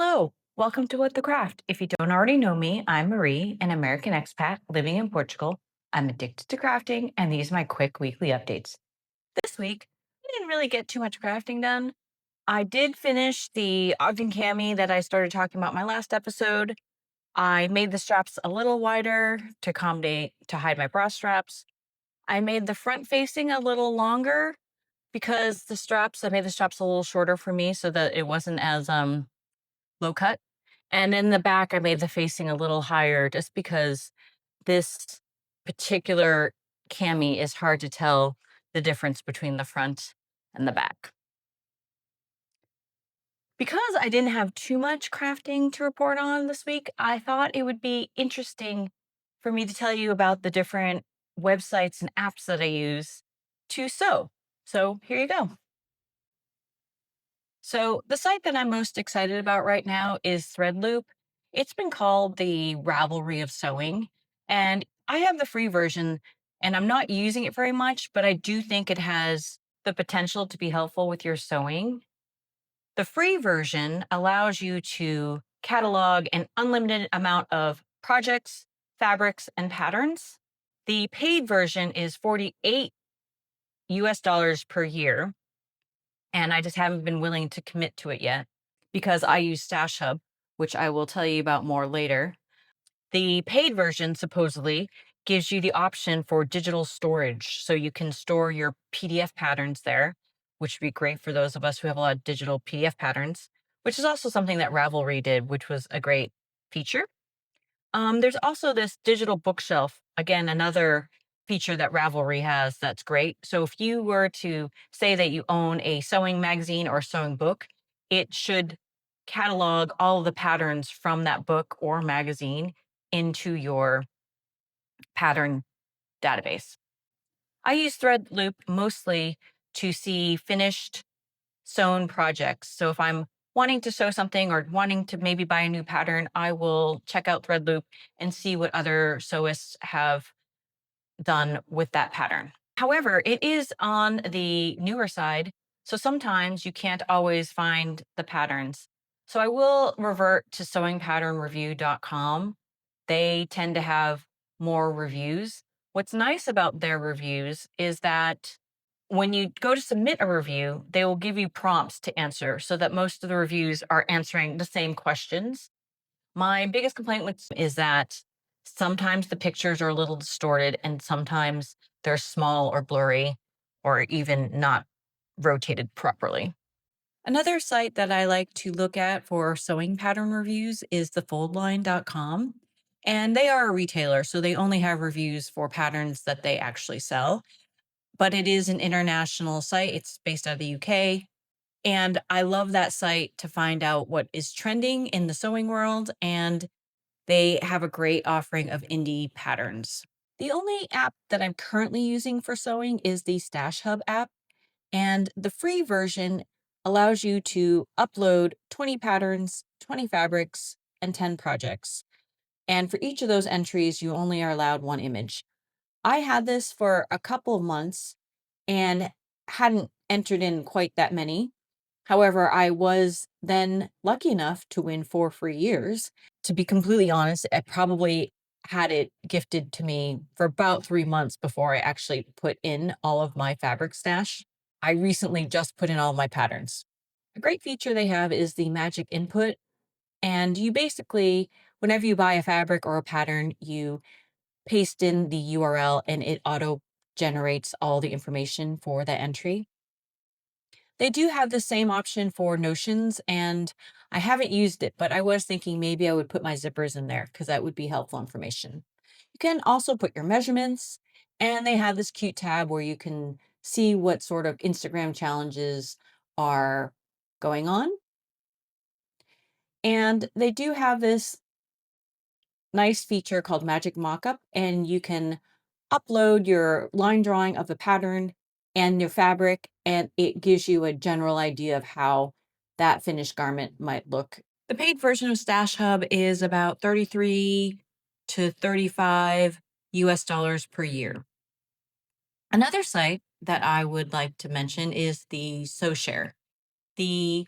Hello, welcome to What the Craft. If you don't already know me, I'm Marie, an American expat living in Portugal. I'm addicted to crafting, and these are my quick weekly updates. This week, I didn't really get too much crafting done. I did finish the Ogden Cami that I started talking about in my last episode. I made the straps a little wider to accommodate to hide my bra straps. I made the front facing a little longer because I made the straps a little shorter for me so that it wasn't as low cut. And in the back, I made the facing a little higher just because this particular cami is hard to tell the difference between the front and the back. Because I didn't have too much crafting to report on this week, I thought it would be interesting for me to tell you about the different websites and apps that I use to sew. So here you go. So, the site that I'm most excited about right now is Threadloop. It's been called the Ravelry of sewing, and I have the free version and I'm not using it very much, but I do think it has the potential to be helpful with your sewing. The free version allows you to catalog an unlimited amount of projects, fabrics, and patterns. The paid version is 48 US dollars per year, and I just haven't been willing to commit to it yet because I use Stash Hub, which I will tell you about more later. The paid version supposedly gives you the option for digital storage, so you can store your PDF patterns there, which would be great for those of us who have a lot of digital PDF patterns, which is also something that Ravelry did, which was a great feature. There's also this digital bookshelf. Again, another feature that Ravelry has that's great. So if you were to say that you own a sewing magazine or sewing book, it should catalog all of the patterns from that book or magazine into your pattern database. I use Threadloop mostly to see finished sewn projects. So if I'm wanting to sew something or wanting to maybe buy a new pattern, I will check out Threadloop and see what other sewists have done with that pattern. However, it is on the newer side, so sometimes you can't always find the patterns. So I will revert to sewingpatternreview.com. They tend to have more reviews. What's nice about their reviews is that when you go to submit a review, they will give you prompts to answer so that most of the reviews are answering the same questions. My biggest complaint is that sometimes the pictures are a little distorted and sometimes they're small or blurry or even not rotated properly. Another site that I like to look at for sewing pattern reviews is thefoldline.com. And they are a retailer, so they only have reviews for patterns that they actually sell. But it is an international site, it's based out of the UK. And I love that site to find out what is trending in the sewing world. And they have a great offering of indie patterns. The only app that I'm currently using for sewing is the Stash Hub app, and the free version allows you to upload 20 patterns, 20 fabrics, and 10 projects. And for each of those entries, you only are allowed one image. I had this for a couple of months and hadn't entered in quite that many. However, I was then lucky enough to win 4 free years. To be completely honest, I probably had it gifted to me for about 3 months before I actually put in all of my fabric stash. I recently just put in all my patterns. A great feature they have is the magic input. And you basically, whenever you buy a fabric or a pattern, you paste in the URL and it auto generates all the information for that entry. They do have the same option for Notions, and I haven't used it, but I was thinking maybe I would put my zippers in there because that would be helpful information. You can also put your measurements, and they have this cute tab where you can see what sort of Instagram challenges are going on. And they do have this nice feature called Magic Mockup, and you can upload your line drawing of the pattern and your fabric, and it gives you a general idea of how that finished garment might look. The paid version of Stash Hub is about 33 to 35 US dollars per year. Another site that I would like to mention is the SewShare. The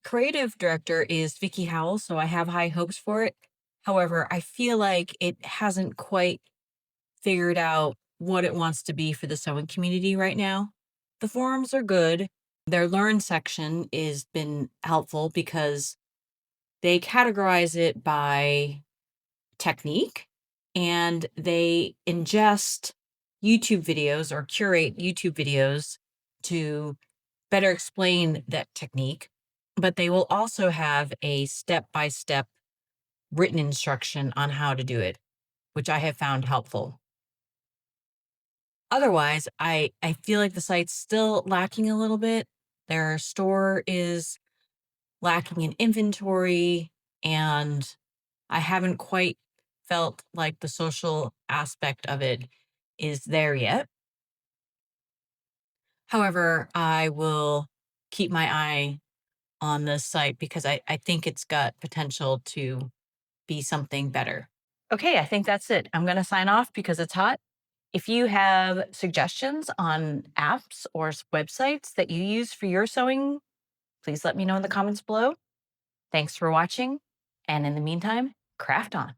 creative director is Vicky Howell, so I have high hopes for it. However, I feel like it hasn't quite figured out what it wants to be for the sewing community right now. The forums are good. Their learn section is been helpful because they categorize it by technique and they ingest YouTube videos or curate YouTube videos to better explain that technique. But they will also have a step by step written instruction on how to do it, which I have found helpful. Otherwise, I feel like the site's still lacking a little bit. Their store is lacking in inventory, and I haven't quite felt like the social aspect of it is there yet. However, I will keep my eye on this site because I think it's got potential to be something better. Okay, I think that's it. I'm going to sign off because it's hot. If you have suggestions on apps or websites that you use for your sewing, please let me know in the comments below. Thanks for watching. And in the meantime, craft on.